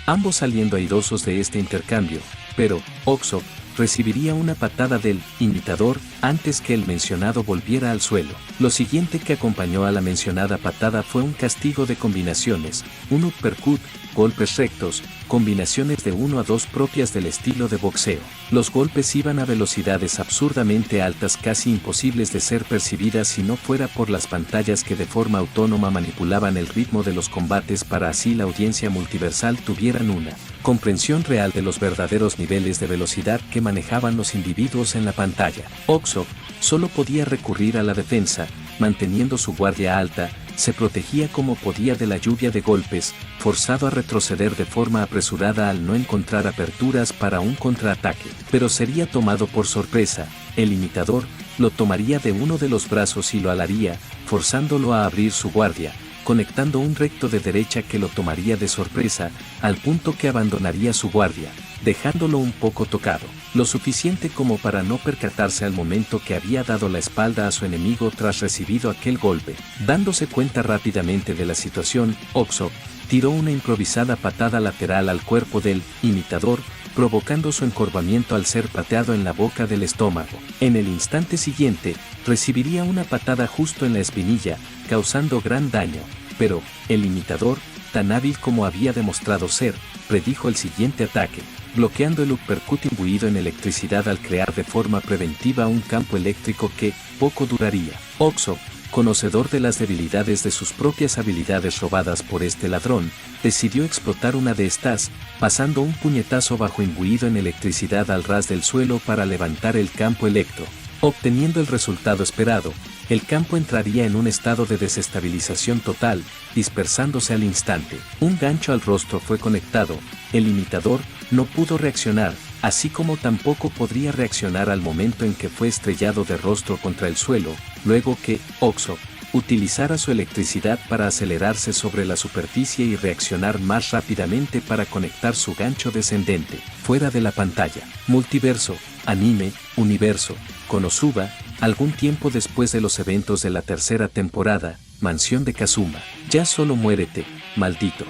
Ambos saliendo airosos de este intercambio, pero Oxo recibiría una patada del imitador antes que el mencionado volviera al suelo. Lo siguiente que acompañó a la mencionada patada fue un castigo de combinaciones, un uppercut, golpes rectos, combinaciones de 1 a 2 propias del estilo de boxeo. Los golpes iban a velocidades absurdamente altas, casi imposibles de ser percibidas si no fuera por las pantallas que de forma autónoma manipulaban el ritmo de los combates para así la audiencia multiversal tuvieran una comprensión real de los verdaderos niveles de velocidad que manejaban los individuos en la pantalla. Oxo solo podía recurrir a la defensa, manteniendo su guardia alta, se protegía como podía de la lluvia de golpes, forzado a retroceder de forma apresurada al no encontrar aperturas para un contraataque. Pero sería tomado por sorpresa, el imitador lo tomaría de uno de los brazos y lo alaría, forzándolo a abrir su guardia, conectando un recto de derecha que lo tomaría de sorpresa, al punto que abandonaría su guardia, dejándolo un poco tocado, lo suficiente como para no percatarse al momento que había dado la espalda a su enemigo tras recibido aquel golpe. Dándose cuenta rápidamente de la situación, Oxo tiró una improvisada patada lateral al cuerpo del imitador, provocando su encorvamiento al ser pateado en la boca del estómago. En el instante siguiente, recibiría una patada justo en la espinilla, causando gran daño, pero el imitador, tan hábil como había demostrado ser, predijo el siguiente ataque, bloqueando el uppercut imbuido en electricidad al crear de forma preventiva un campo eléctrico que poco duraría. Oxo, conocedor de las debilidades de sus propias habilidades robadas por este ladrón, decidió explotar una de estas, pasando un puñetazo bajo imbuido en electricidad al ras del suelo para levantar el campo electro. Obteniendo el resultado esperado, el campo entraría en un estado de desestabilización total, dispersándose al instante. Un gancho al rostro fue conectado, el imitador no pudo reaccionar, así como tampoco podría reaccionar al momento en que fue estrellado de rostro contra el suelo, luego que Oxo utilizara su electricidad para acelerarse sobre la superficie y reaccionar más rápidamente para conectar su gancho descendente, fuera de la pantalla. Multiverso, anime, universo, Konosuba, algún tiempo después de los eventos de la tercera temporada, mansión de Kazuma. Ya solo muérete, maldito.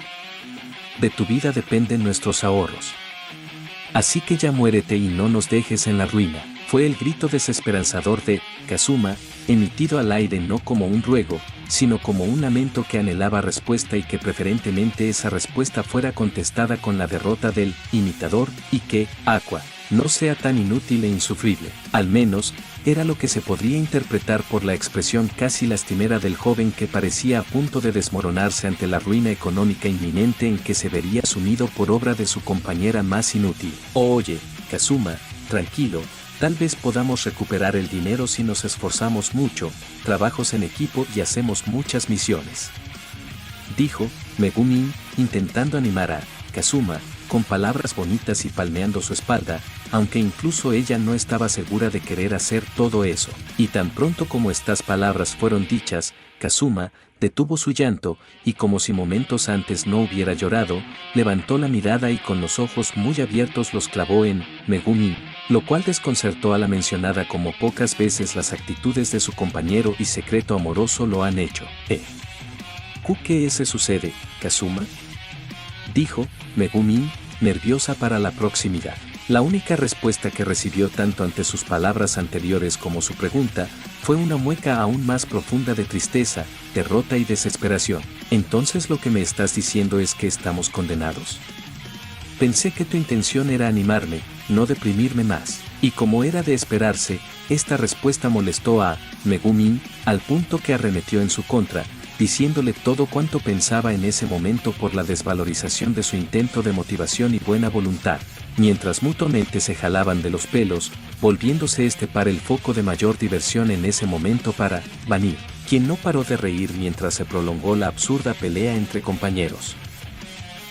De tu vida dependen nuestros ahorros. Así que ya muérete y no nos dejes en la ruina. Fue el grito desesperanzador de Kazuma, emitido al aire no como un ruego, sino como un lamento que anhelaba respuesta y que preferentemente esa respuesta fuera contestada con la derrota del imitador y que Aqua no sea tan inútil e insufrible. Al menos, era lo que se podría interpretar por la expresión casi lastimera del joven que parecía a punto de desmoronarse ante la ruina económica inminente en que se vería sumido por obra de su compañera más inútil. Oye, Kazuma, tranquilo, tal vez podamos recuperar el dinero si nos esforzamos mucho, trabajos en equipo y hacemos muchas misiones, dijo Megumin, intentando animar a Kazuma, con palabras bonitas y palmeando su espalda, aunque incluso ella no estaba segura de querer hacer todo eso. Y tan pronto como estas palabras fueron dichas, Kazuma detuvo su llanto, y como si momentos antes no hubiera llorado, levantó la mirada y con los ojos muy abiertos los clavó en Megumin, lo cual desconcertó a la mencionada como pocas veces las actitudes de su compañero y secreto amoroso lo han hecho. ¿Qué se sucede, Kazuma?, dijo Megumin, nerviosa para la proximidad. La única respuesta que recibió tanto ante sus palabras anteriores como su pregunta, fue una mueca aún más profunda de tristeza, derrota y desesperación. ¿Entonces lo que me estás diciendo es que estamos condenados? Pensé que tu intención era animarme, no deprimirme más. Y como era de esperarse, esta respuesta molestó a Megumin, al punto que arremetió en su contra, diciéndole todo cuanto pensaba en ese momento por la desvalorización de su intento de motivación y buena voluntad, mientras mutuamente se jalaban de los pelos, volviéndose para el foco de mayor diversión en ese momento para Vanir, quien no paró de reír mientras se prolongó la absurda pelea entre compañeros.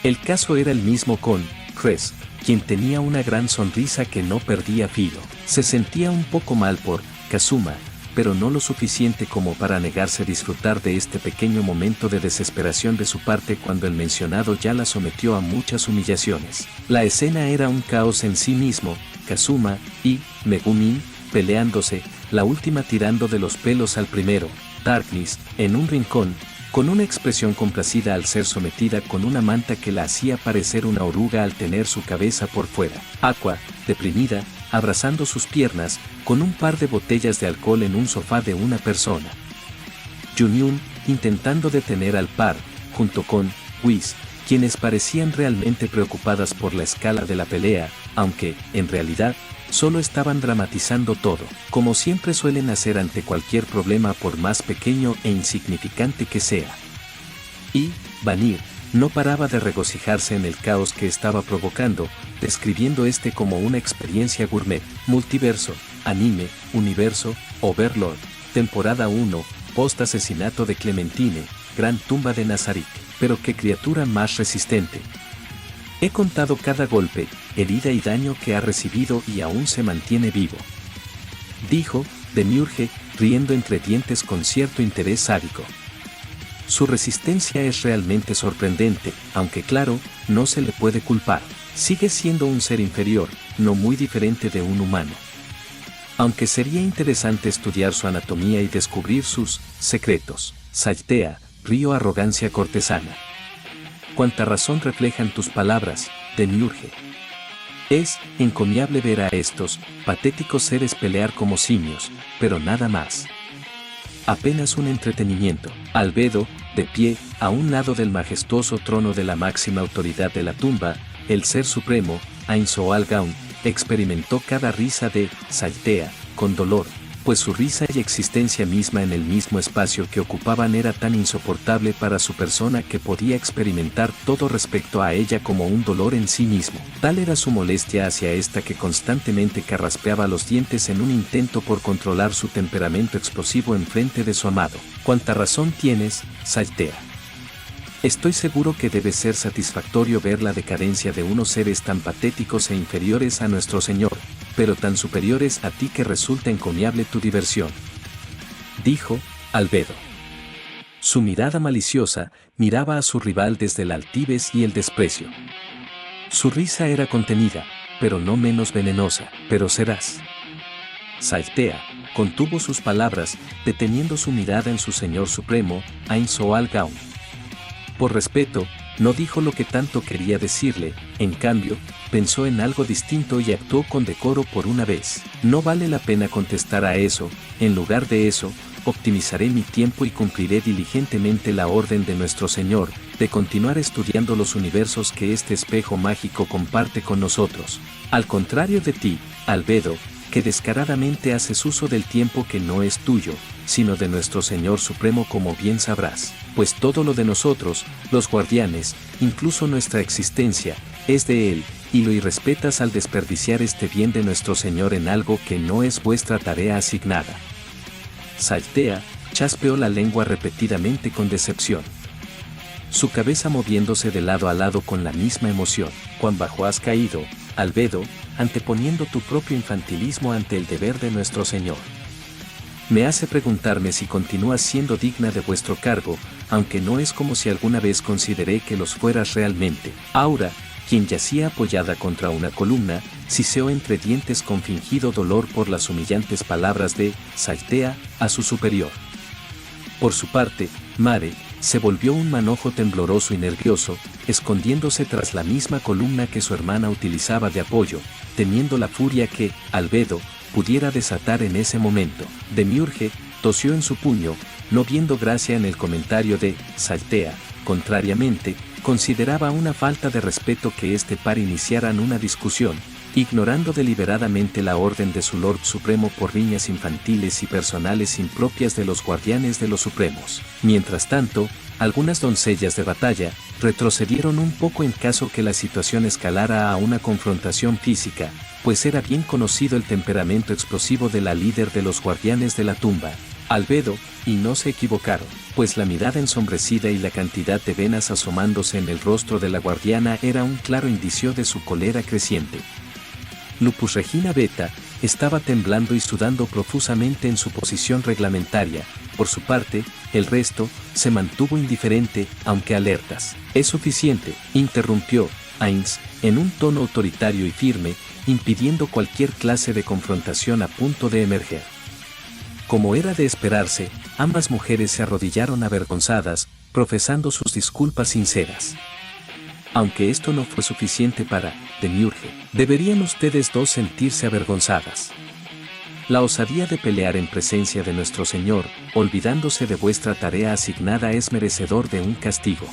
El caso era el mismo con Cress, quien tenía una gran sonrisa que no perdía filo. Se sentía un poco mal por Kazuma, pero no lo suficiente como para negarse a disfrutar de este pequeño momento de desesperación de su parte cuando el mencionado ya la sometió a muchas humillaciones. La escena era un caos en sí mismo, Kazuma y Megumin peleándose, la última tirando de los pelos al primero, Darkness, en un rincón, con una expresión complacida al ser sometida con una manta que la hacía parecer una oruga al tener su cabeza por fuera. Aqua, deprimida, abrazando sus piernas, con un par de botellas de alcohol en un sofá de una persona. Junyun, intentando detener al par, junto con Whis, quienes parecían realmente preocupadas por la escala de la pelea, aunque, en realidad, solo estaban dramatizando todo, como siempre suelen hacer ante cualquier problema por más pequeño e insignificante que sea. Y Vanir no paraba de regocijarse en el caos que estaba provocando, describiendo como una experiencia gourmet. Multiverso, anime, universo, Overlord, temporada 1, post-asesinato de Clementine, gran tumba de Nazarick. Pero qué criatura más resistente. He contado cada golpe, herida y daño que ha recibido y aún se mantiene vivo. Dijo, Demiurge, riendo entre dientes con cierto interés sádico. Su resistencia es realmente sorprendente, aunque claro, no se le puede culpar. Sigue siendo un ser inferior, no muy diferente de un humano. Aunque sería interesante estudiar su anatomía y descubrir sus secretos. Saltea, río arrogancia cortesana. Cuánta razón reflejan tus palabras, Demiurge. Es encomiable ver a estos patéticos seres pelear como simios, pero nada más. Apenas un entretenimiento. Albedo, de pie, a un lado del majestuoso trono de la máxima autoridad de la tumba, el ser supremo, Ainzoal-Gaun, experimentó cada risa de Saltea, con dolor, pues su risa y existencia misma en el mismo espacio que ocupaban era tan insoportable para su persona que podía experimentar todo respecto a ella como un dolor en sí mismo. Tal era su molestia hacia esta que constantemente carraspeaba los dientes en un intento por controlar su temperamento explosivo en frente de su amado. ¿Cuánta razón tienes, Saltea? Estoy seguro que debe ser satisfactorio ver la decadencia de unos seres tan patéticos e inferiores a nuestro Señor, pero tan superiores a ti que resulta encomiable tu diversión. Dijo Albedo. Su mirada maliciosa miraba a su rival desde la altivez y el desprecio. Su risa era contenida, pero no menos venenosa. Pero serás. Saltea contuvo sus palabras, deteniendo su mirada en su Señor Supremo, Ainzoal-Gaun. Por respeto, no dijo lo que tanto quería decirle, en cambio, pensó en algo distinto y actuó con decoro por una vez. No vale la pena contestar a eso, en lugar de eso, optimizaré mi tiempo y cumpliré diligentemente la orden de nuestro Señor, de continuar estudiando los universos que este espejo mágico comparte con nosotros. Al contrario de ti, Albedo, que descaradamente haces uso del tiempo que no es tuyo, sino de nuestro Señor Supremo como bien sabrás, pues todo lo de nosotros, los guardianes, incluso nuestra existencia, es de Él, y lo irrespetas al desperdiciar este bien de nuestro Señor en algo que no es vuestra tarea asignada. Saltea chaspeó la lengua repetidamente con decepción. Su cabeza moviéndose de lado a lado con la misma emoción. Cuán bajo has caído, Albedo, anteponiendo tu propio infantilismo ante el deber de nuestro Señor. Me hace preguntarme si continúas siendo digna de vuestro cargo, aunque no es como si alguna vez consideré que los fueras realmente. Aura, quien yacía apoyada contra una columna, siseó entre dientes con fingido dolor por las humillantes palabras de Saltea a su superior. Por su parte, Mare se volvió un manojo tembloroso y nervioso, escondiéndose tras la misma columna que su hermana utilizaba de apoyo, temiendo la furia que, Albedo, pudiera desatar en ese momento. Demiurge tosió en su puño, no viendo gracia en el comentario de Saltea. Contrariamente, consideraba una falta de respeto que este par iniciaran una discusión, ignorando deliberadamente la orden de su Lord Supremo por riñas infantiles y personales impropias de los guardianes de los Supremos. Mientras tanto, algunas doncellas de batalla retrocedieron un poco en caso que la situación escalara a una confrontación física, pues era bien conocido el temperamento explosivo de la líder de los guardianes de la tumba, Albedo, y no se equivocaron, pues la mirada ensombrecida y la cantidad de venas asomándose en el rostro de la guardiana era un claro indicio de su cólera creciente. Lupus Regina Beta estaba temblando y sudando profusamente en su posición reglamentaria. Por su parte, el resto se mantuvo indiferente, aunque alertas. «Es suficiente», interrumpió Ainz, en un tono autoritario y firme, impidiendo cualquier clase de confrontación a punto de emerger. Como era de esperarse, ambas mujeres se arrodillaron avergonzadas, profesando sus disculpas sinceras. Aunque esto no fue suficiente para Demiurge, deberían ustedes dos sentirse avergonzadas. La osadía de pelear en presencia de nuestro Señor, olvidándose de vuestra tarea asignada, es merecedor de un castigo.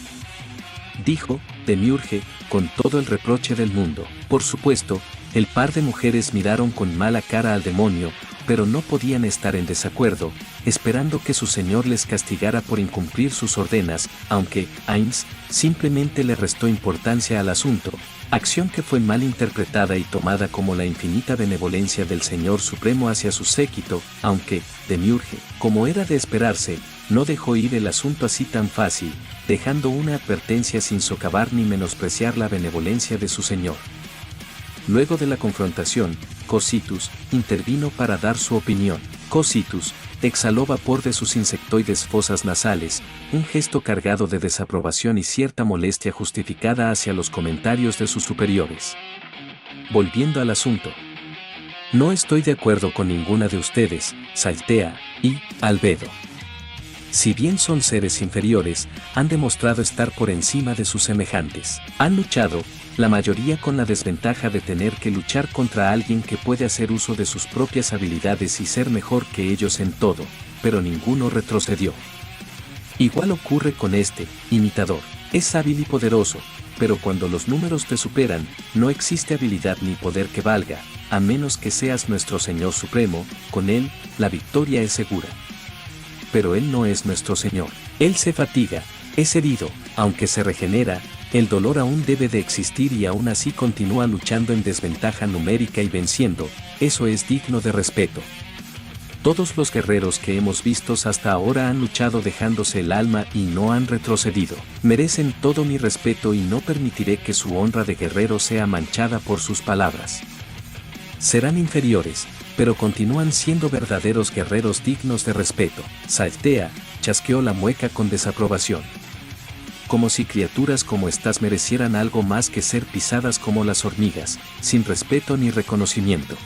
Dijo Demiurge, con todo el reproche del mundo. Por supuesto, el par de mujeres miraron con mala cara al demonio, pero no podían estar en desacuerdo, esperando que su señor les castigara por incumplir sus órdenes, aunque Ainz simplemente le restó importancia al asunto, acción que fue mal interpretada y tomada como la infinita benevolencia del Señor Supremo hacia su séquito, aunque Demiurge, como era de esperarse, no dejó ir el asunto así tan fácil, dejando una advertencia sin socavar ni menospreciar la benevolencia de su señor. Luego de la confrontación, Cocytus intervino para dar su opinión. Cocytus exhaló vapor de sus insectoides fosas nasales, un gesto cargado de desaprobación y cierta molestia justificada hacia los comentarios de sus superiores. Volviendo al asunto. No estoy de acuerdo con ninguna de ustedes, Saltea y Albedo. Si bien son seres inferiores, han demostrado estar por encima de sus semejantes. Han luchado, la mayoría con la desventaja de tener que luchar contra alguien que puede hacer uso de sus propias habilidades y ser mejor que ellos en todo, pero ninguno retrocedió. Igual ocurre con este imitador. Es hábil y poderoso, pero cuando los números te superan, no existe habilidad ni poder que valga, a menos que seas nuestro Señor Supremo. Con él, la victoria es segura. Pero él no es nuestro Señor. Él se fatiga, es herido, aunque se regenera, el dolor aún debe de existir y aún así continúa luchando en desventaja numérica y venciendo. Eso es digno de respeto. Todos los guerreros que hemos visto hasta ahora han luchado dejándose el alma y no han retrocedido. Merecen todo mi respeto y no permitiré que su honra de guerrero sea manchada por sus palabras. Serán inferiores, pero continúan siendo verdaderos guerreros dignos de respeto. Saltea chasqueó la mueca con desaprobación. Como si criaturas como estas merecieran algo más que ser pisadas como las hormigas, sin respeto ni reconocimiento.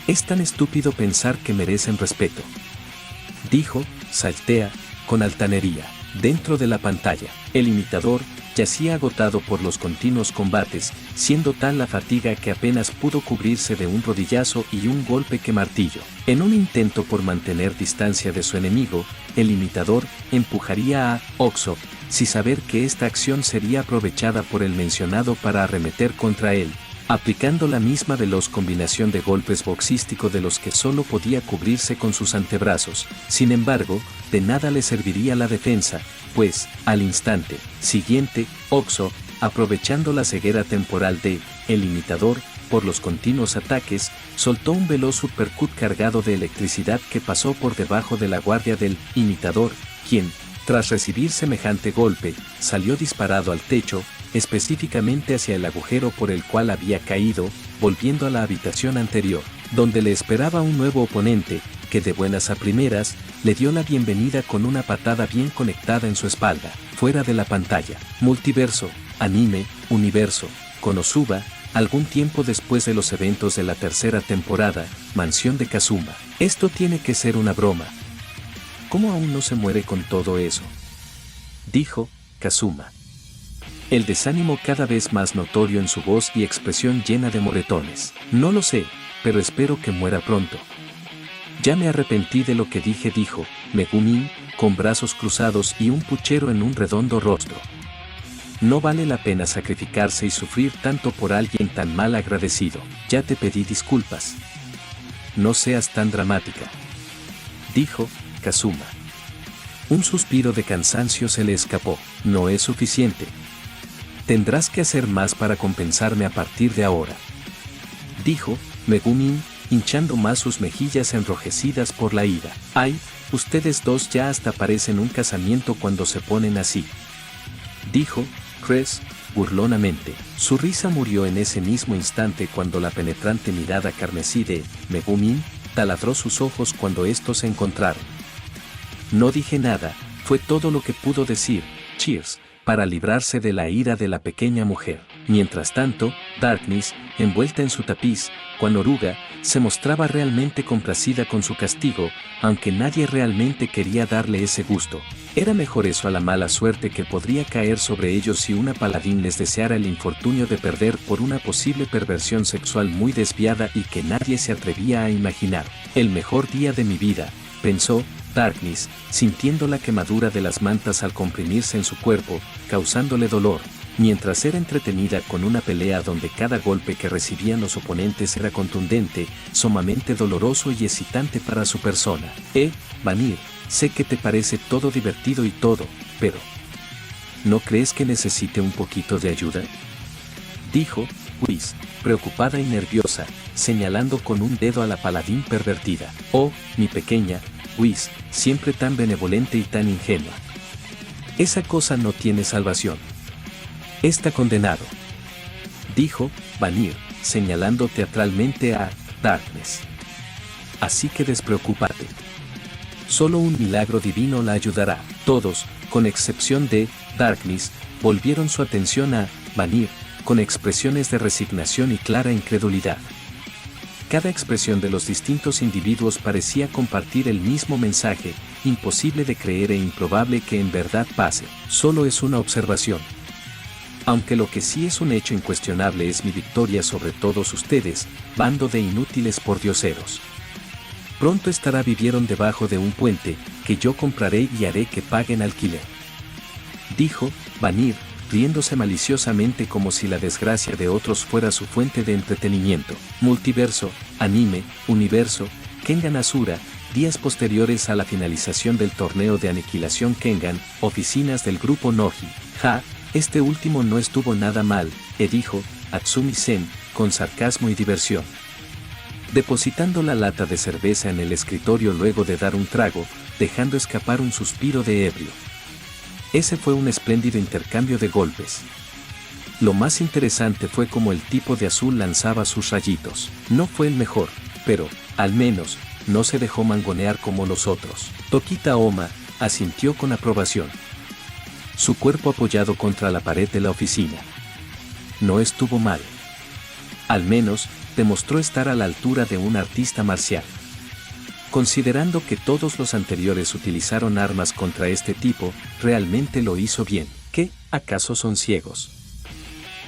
Es tan estúpido pensar que merecen respeto. Dijo Saltea con altanería. Dentro de la pantalla, el imitador yacía agotado por los continuos combates, siendo tal la fatiga que apenas pudo cubrirse de un rodillazo y un golpe que martillo. En un intento por mantener distancia de su enemigo, el imitador empujaría a Oxo, sin saber que esta acción sería aprovechada por el mencionado para arremeter contra él, aplicando la misma veloz combinación de golpes boxístico de los que solo podía cubrirse con sus antebrazos. Sin embargo, de nada le serviría la defensa, pues, al instante siguiente, Oxo, aprovechando la ceguera temporal de el imitador por los continuos ataques, soltó un veloz uppercut cargado de electricidad que pasó por debajo de la guardia del imitador, quien, tras recibir semejante golpe, salió disparado al techo, específicamente hacia el agujero por el cual había caído, volviendo a la habitación anterior, donde le esperaba un nuevo oponente, que de buenas a primeras, le dio la bienvenida con una patada bien conectada en su espalda. Fuera de la pantalla, multiverso, anime, universo, Konosuba, algún tiempo después de los eventos de la tercera temporada, mansión de Kazuma. Esto tiene que ser una broma. ¿Cómo aún no se muere con todo eso?, dijo Kazuma. el desánimo cada vez más notorio en su voz y expresión llena de moretones. No lo sé, pero espero que muera pronto. Ya me arrepentí de lo que dije, dijo Megumin, con brazos cruzados y un puchero en un redondo rostro. No vale la pena sacrificarse y sufrir tanto por alguien tan mal agradecido. Ya te pedí disculpas. No seas tan dramática, dijo Kazuma. Un suspiro de cansancio se le escapó. No es suficiente. Tendrás que hacer más para compensarme a partir de ahora, dijo Megumin, hinchando más sus mejillas enrojecidas por la ira. Ay, ustedes dos ya hasta parecen un casamiento cuando se ponen así, dijo Cress burlonamente. Su risa murió en ese mismo instante cuando la penetrante mirada carmesí de Megumin taladró sus ojos cuando estos se encontraron. No dije nada, fue todo lo que pudo decir Cheers para librarse de la ira de la pequeña mujer. Mientras tanto, Darkness, envuelta en su tapiz, cuan oruga, se mostraba realmente complacida con su castigo, aunque nadie realmente quería darle ese gusto. Era mejor eso a la mala suerte que podría caer sobre ellos si una paladín les deseara el infortunio de perder por una posible perversión sexual muy desviada y que nadie se atrevía a imaginar. El mejor día de mi vida, pensó Darkness, sintiendo la quemadura de las mantas al comprimirse en su cuerpo, causándole dolor, mientras era entretenida con una pelea donde cada golpe que recibían los oponentes era contundente, sumamente doloroso y excitante para su persona. Vanir, sé que te parece todo divertido y todo, pero ¿no crees que necesite un poquito de ayuda?, dijo Whis, preocupada y nerviosa, señalando con un dedo a la paladín pervertida. Oh, mi pequeña Whis, siempre tan benevolente y tan ingenua. Esa cosa no tiene salvación. Está condenado, dijo Vanir, señalando teatralmente a Darkness. Así que despreocúpate. Solo un milagro divino la ayudará. Todos, con excepción de Darkness, volvieron su atención a Vanir, con expresiones de resignación y clara incredulidad. Cada expresión de los distintos individuos parecía compartir el mismo mensaje: imposible de creer e improbable que en verdad pase. Solo es una observación. Aunque lo que sí es un hecho incuestionable es mi victoria sobre todos ustedes, bando de inútiles pordioseros. Pronto vivieron debajo de un puente, que yo compraré y haré que paguen alquiler, dijo Vanir, riéndose maliciosamente como si la desgracia de otros fuera su fuente de entretenimiento. Multiverso, anime, universo, Kengan Asura, días posteriores a la finalización del torneo de aniquilación Kengan, oficinas del grupo Noji. Este último no estuvo nada mal, dijo Atsumi-sen, con sarcasmo y diversión, depositando la lata de cerveza en el escritorio luego de dar un trago, dejando escapar un suspiro de ebrio. Ese fue un espléndido intercambio de golpes. Lo más interesante fue cómo el tipo de azul lanzaba sus rayitos. No fue el mejor, pero, al menos, no se dejó mangonear como los otros. Tokita Oma asintió con aprobación, su cuerpo apoyado contra la pared de la oficina. No estuvo mal. Al menos, demostró estar a la altura de un artista marcial. Considerando que todos los anteriores utilizaron armas contra este tipo, realmente lo hizo bien. ¿Qué? ¿Acaso son ciegos?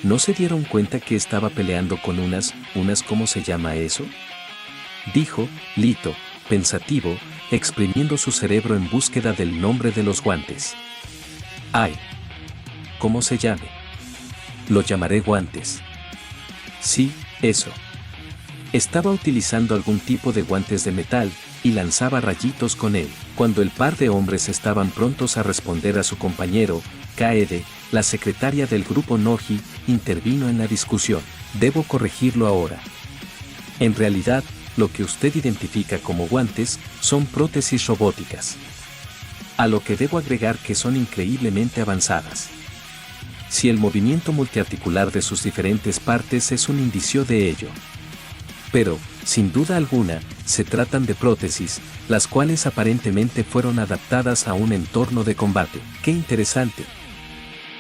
¿No se dieron cuenta que estaba peleando con unas ¿cómo se llama eso?, dijo Lito, pensativo, exprimiendo su cerebro en búsqueda del nombre de los guantes. Ay, ¿cómo se llame? Lo llamaré guantes. Sí, eso. Estaba utilizando algún tipo de guantes de metal, y lanzaba rayitos con él. Cuando el par de hombres estaban prontos a responder a su compañero, Kaede, la secretaria del grupo Noji, intervino en la discusión. Debo corregirlo ahora. En realidad, lo que usted identifica como guantes son prótesis robóticas. A lo que debo agregar que son increíblemente avanzadas. Si el movimiento multiarticular de sus diferentes partes es un indicio de ello. Pero, sin duda alguna, se tratan de prótesis, las cuales aparentemente fueron adaptadas a un entorno de combate. ¡Qué interesante!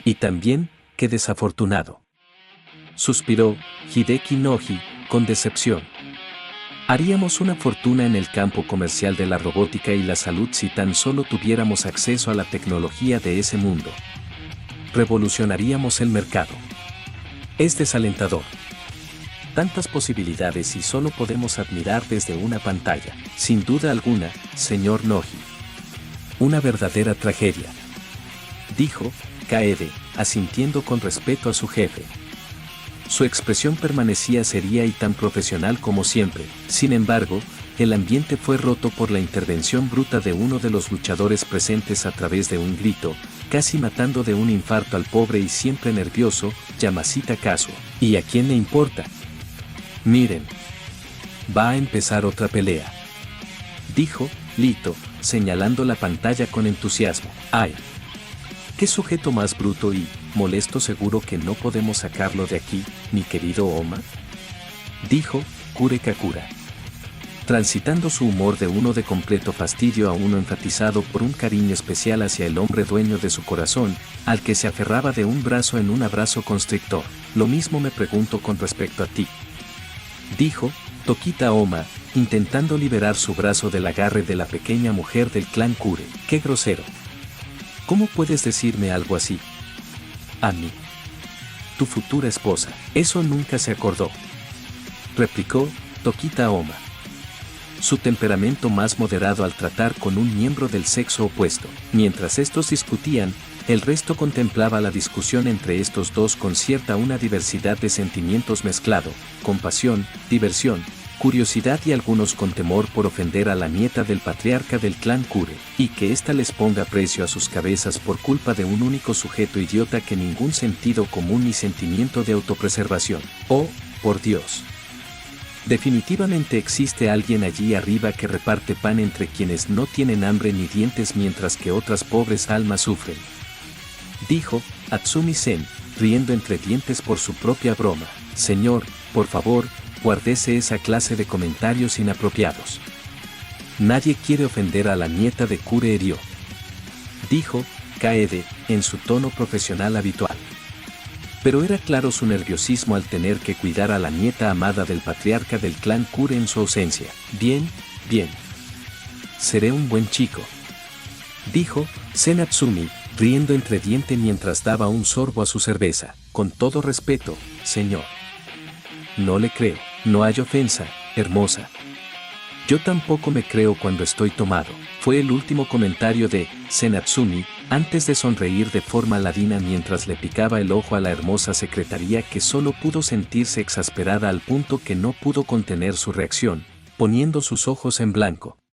Y también, qué desafortunado, suspiró Hideki Noji, con decepción. Haríamos una fortuna en el campo comercial de la robótica y la salud si tan solo tuviéramos acceso a la tecnología de ese mundo. revolucionaríamos el mercado. Es desalentador. Tantas posibilidades y solo podemos admirar desde una pantalla. Sin duda alguna, señor Noji. Una verdadera tragedia, dijo Kaede, asintiendo con respeto a su jefe. Su expresión permanecía seria y tan profesional como siempre. Sin embargo, el ambiente fue roto por la intervención bruta de uno de los luchadores presentes a través de un grito, casi matando de un infarto al pobre y siempre nervioso Yamashita Kazuo. ¿Y a quién le importa? Miren. Va a empezar otra pelea, dijo Lito, señalando la pantalla con entusiasmo. ¡Ay! ¡Qué sujeto más bruto y molesto! Seguro que no podemos sacarlo de aquí, mi querido Oma, dijo Kure Kakura, transitando su humor de uno de completo fastidio a uno enfatizado por un cariño especial hacia el hombre dueño de su corazón, al que se aferraba de un brazo en un abrazo constrictor. Lo mismo me pregunto con respecto a ti, dijo Tokita Oma, intentando liberar su brazo del agarre de la pequeña mujer del clan Kure. ¡Qué grosero! ¿Cómo puedes decirme algo así? A mí, tu futura esposa. Eso nunca se acordó, replicó Tokita Oma, su temperamento más moderado al tratar con un miembro del sexo opuesto. Mientras estos discutían, el resto contemplaba la discusión entre estos dos con cierta una diversidad de sentimientos mezclado, compasión, diversión, curiosidad y algunos con temor por ofender a la nieta del patriarca del clan Kure, y que ésta les ponga precio a sus cabezas por culpa de un único sujeto idiota que ningún sentido común ni sentimiento de autopreservación. Oh, por Dios. Definitivamente existe alguien allí arriba que reparte pan entre quienes no tienen hambre ni dientes mientras que otras pobres almas sufren, dijo Atsumi-sen, riendo entre dientes por su propia broma. Señor, por favor, guárdese esa clase de comentarios inapropiados. Nadie quiere ofender a la nieta de Kure Ryo, dijo Kaede, en su tono profesional habitual. Pero era claro su nerviosismo al tener que cuidar a la nieta amada del patriarca del clan Kure en su ausencia. Bien, bien. Seré un buen chico, dijo Senatsumi, riendo entre dientes mientras daba un sorbo a su cerveza. Con todo respeto, señor. No le creo. No hay ofensa, hermosa. Yo tampoco me creo cuando estoy tomado. Fue el último comentario de Senatsumi, antes de sonreír de forma ladina mientras le picaba el ojo a la hermosa secretaria que solo pudo sentirse exasperada al punto que no pudo contener su reacción, poniendo sus ojos en blanco.